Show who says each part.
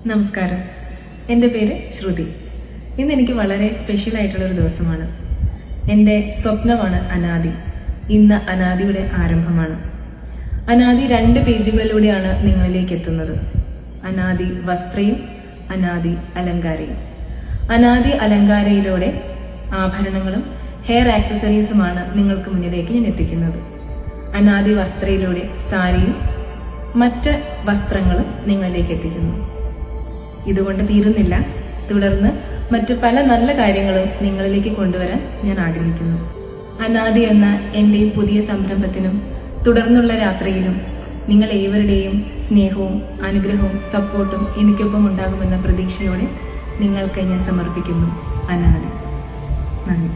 Speaker 1: നമസ്കാരം. എൻ്റെ പേര് ശ്രുതി. ഇന്ന് എനിക്ക് വളരെ സ്പെഷ്യൽ ആയിട്ടുള്ളൊരു ദിവസമാണ്. എൻ്റെ സ്വപ്നമാണ് അനാദി. ഇന്ന് അനാദിയുടെ ആരംഭമാണ്. അനാദി 2 പേജുകളിലൂടെയാണ് നിങ്ങളിലേക്ക് എത്തുന്നത്. അനാദി വസ്ത്രയും അനാദി അലങ്കാരയും. അനാദി അലങ്കാരയിലൂടെ ആഭരണങ്ങളും ഹെയർ ആക്സസറീസുമാണ് നിങ്ങൾക്ക് മുന്നിലേക്ക് ഞാൻ എത്തിക്കുന്നത്. അനാദി വസ്ത്രയിലൂടെ സാരിയും മറ്റ് വസ്ത്രങ്ങളും നിങ്ങളിലേക്ക് എത്തിക്കുന്നു. ഇതുകൊണ്ട് തീരുന്നില്ല. തുടർന്ന് മറ്റു പല നല്ല കാര്യങ്ങളും നിങ്ങളിലേക്ക് കൊണ്ടുവരാൻ ഞാൻ ആഗ്രഹിക്കുന്നു. അനാദി എന്ന എൻ്റെ ഈ പുതിയ സംരംഭത്തിനും തുടർന്നുള്ള യാത്രയിലും നിങ്ങൾ ഏവരുടെയും സ്നേഹവും അനുഗ്രഹവും സപ്പോർട്ടും എനിക്കൊപ്പം ഉണ്ടാകുമെന്ന പ്രതീക്ഷയോടെ നിങ്ങൾക്ക് ഞാൻ സമർപ്പിക്കുന്നു. അനാദി. നന്ദി.